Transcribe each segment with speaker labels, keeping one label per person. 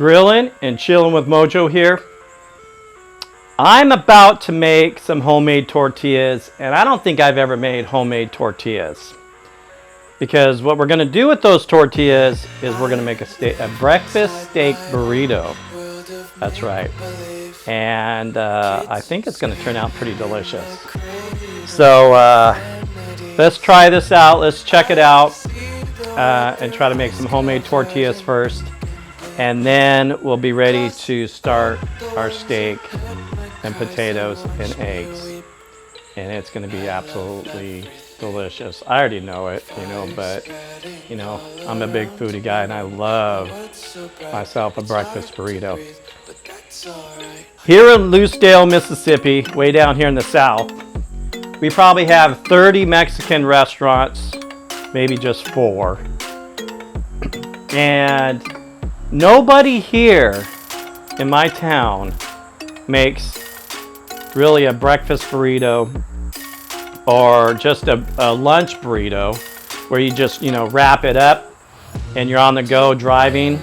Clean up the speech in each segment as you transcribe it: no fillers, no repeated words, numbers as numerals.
Speaker 1: Grilling and chilling with Mojo here. I'm about to make some homemade tortillas, and I don't think I've ever made homemade tortillas. Because what we're going to do with those tortillas is we're going to make a breakfast steak burrito. That's right. And I think it's going to turn out pretty delicious. So let's try this out. Let's check it out and try to make some homemade tortillas first. And then we'll be ready to start our steak and potatoes and eggs. And it's going to be absolutely delicious. I already know it, but I'm a big foodie guy and I love myself a breakfast burrito. Here in Lucedale, Mississippi, way down here in the south, we probably have 30 Mexican restaurants, maybe just 4. And nobody here in my town makes really a breakfast burrito or just a lunch burrito where you just, wrap it up and you're on the go driving,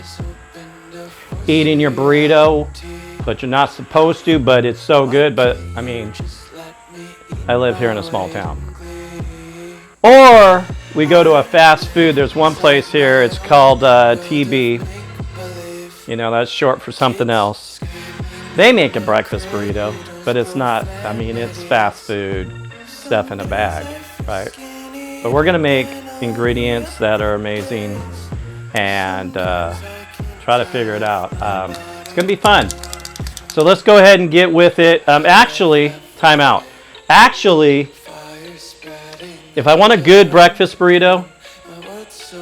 Speaker 1: eating your burrito, but you're not supposed to, but it's so good. But I mean, I live here in a small town. Or we go to a fast food. There's one place here, it's called TB. That's short for something else. They make a breakfast burrito, but it's not, it's fast food stuff in a bag, right? But we're gonna make ingredients that are amazing and try to figure it out. It's gonna be fun. So let's go ahead and get with it. Actually, time out. Actually, if I want a good breakfast burrito,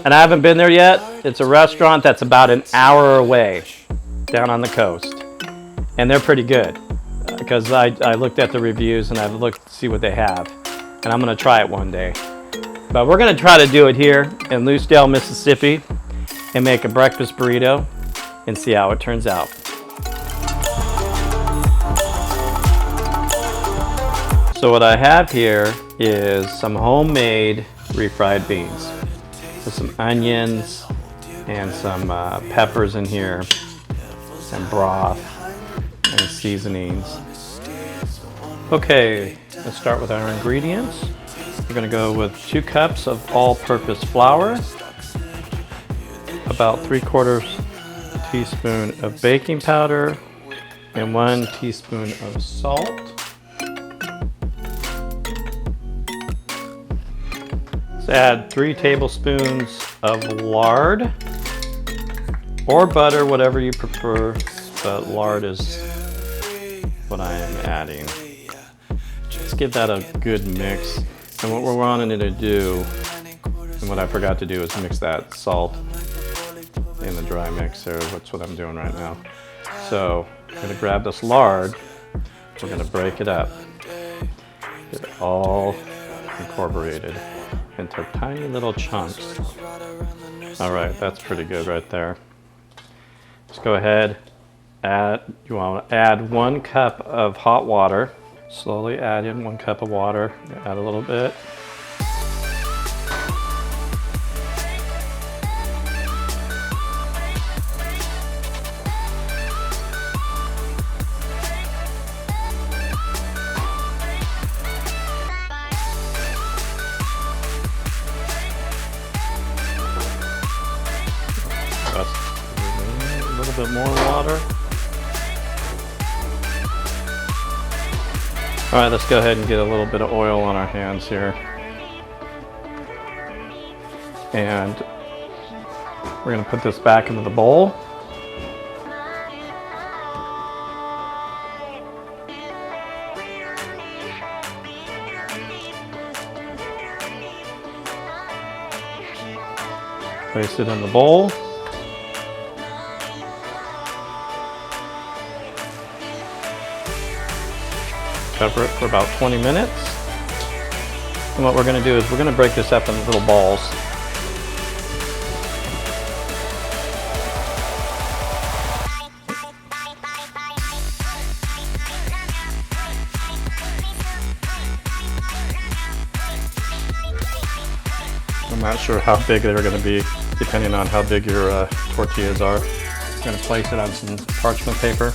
Speaker 1: and I haven't been there yet, it's a restaurant that's about an hour away down on the coast. And they're pretty good because I looked at the reviews and I've looked to see what they have. And I'm going to try it one day. But we're going to try to do it here in Lucedale, Mississippi and make a breakfast burrito and see how it turns out. So what I have here is some homemade refried beans. With some onions and some peppers in here, some broth and seasonings. Okay, let's start with our ingredients. We're going to go with 2 cups of all-purpose flour, about 3/4 teaspoon of baking powder, and 1 teaspoon of salt. Let's add 3 tablespoons of lard or butter, whatever you prefer, but lard is what I am adding. Let's give that a good mix. And what we're wanting to do, and what I forgot to do, is mix that salt in the dry mixer. That's what I'm doing right now. So I'm going to grab this lard. We're going to break it up. Get it all incorporated into tiny little chunks. All right, that's pretty good right there. Let's go ahead. You want to add 1 cup of hot water. Slowly add in 1 cup of water. Add a little bit. A little bit more water. All right, let's go ahead and get a little bit of oil on our hands here. And we're going to put this back into the bowl. Place it in the bowl. Cover it for about 20 minutes. And what we're going to do is we're going to break this up into little balls. I'm not sure how big they're going to be, depending on how big your tortillas are. going to place it on some parchment paper.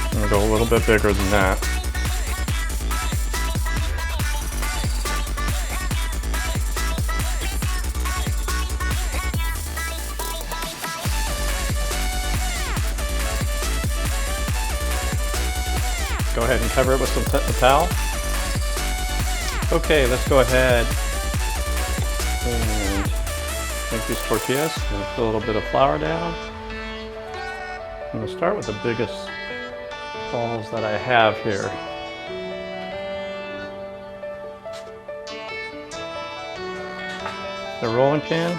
Speaker 1: I'm going to go a little bit bigger than that. Go ahead and cover it with some towel. Okay, let's go ahead and make these tortillas. I'm going to put a little bit of flour down. I'm going to start with the biggest balls that I have here. The rolling pin.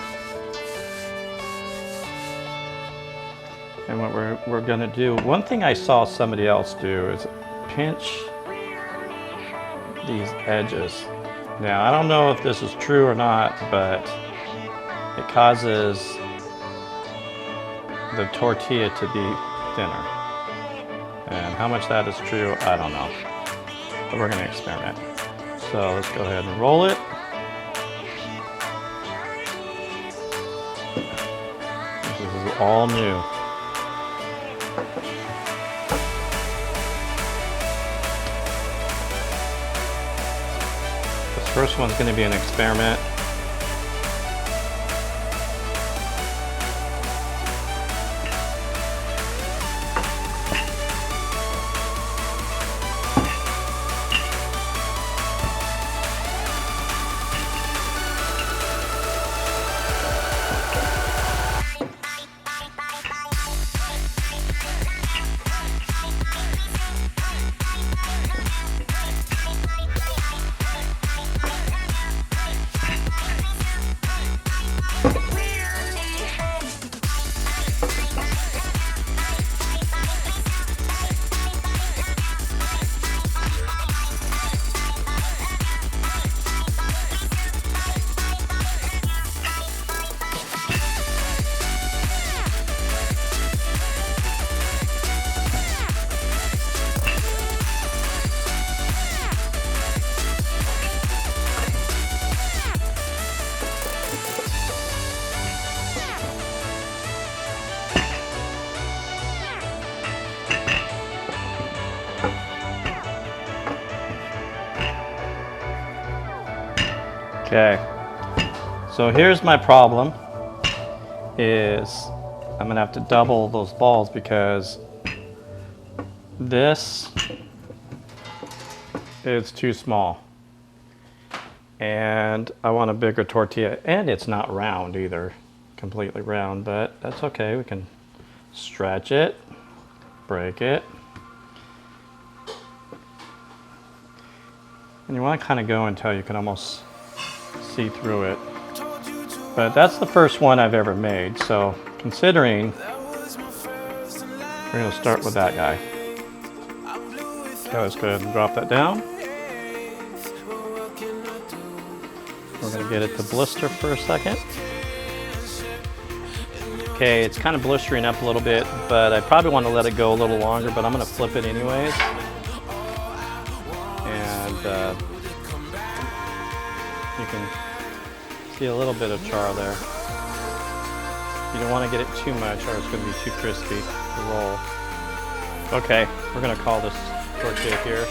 Speaker 1: And what we're going to do, one thing I saw somebody else do is pinch these edges. Now, I don't know if this is true or not, but it causes the tortilla to be thinner. And how much that is true, I don't know. But we're going to experiment. So let's go ahead and roll it. This is all new. First one's going to be an experiment. Okay, so here's my problem, is I'm gonna have to double those balls because this is too small. And I want a bigger tortilla, and it's not round either, completely round, but that's okay. We can stretch it, break it. And you want to kind of go until you can almost see through it. But that's the first one I've ever made, so considering, we're going to start with that guy. Okay, let's go ahead and drop that down. We're going to get it to blister for a second. Okay, it's kind of blistering up a little bit, but I probably want to let it go a little longer, but I'm going to flip it anyways. And you can see a little bit of char there. You don't want to get it too much or it's going to be too crispy to roll. Okay, we're going to call this tortilla here.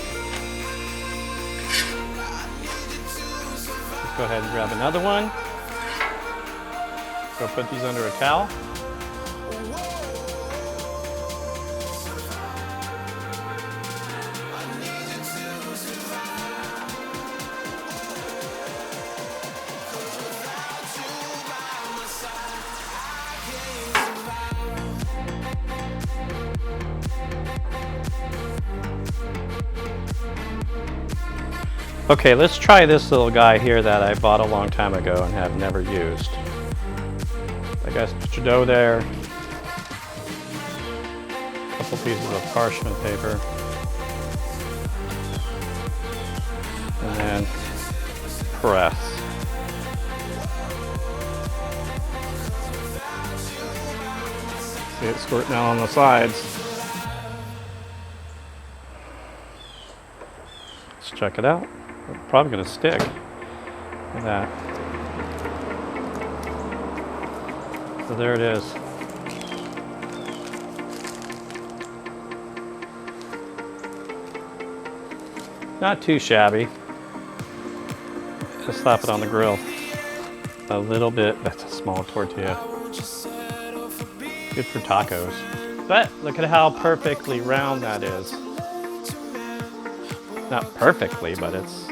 Speaker 1: Let's go ahead and grab another one. Go put these under a towel. Okay, let's try this little guy here that I bought a long time ago and have never used. I guess put your dough there, a couple pieces of parchment paper, and then press. See it squirting out on the sides. Let's check it out. It's probably going to stick. Look at that. So there it is. Not too shabby. Just slap it on the grill. A little bit, that's a small tortilla. Good for tacos. But look at how perfectly round that is. Not perfectly, but it's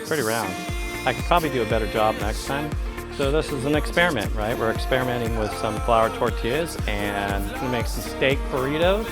Speaker 1: pretty round. I could probably do a better job next time. So this is an experiment, right? We're experimenting with some flour tortillas and I'm gonna make some steak burritos.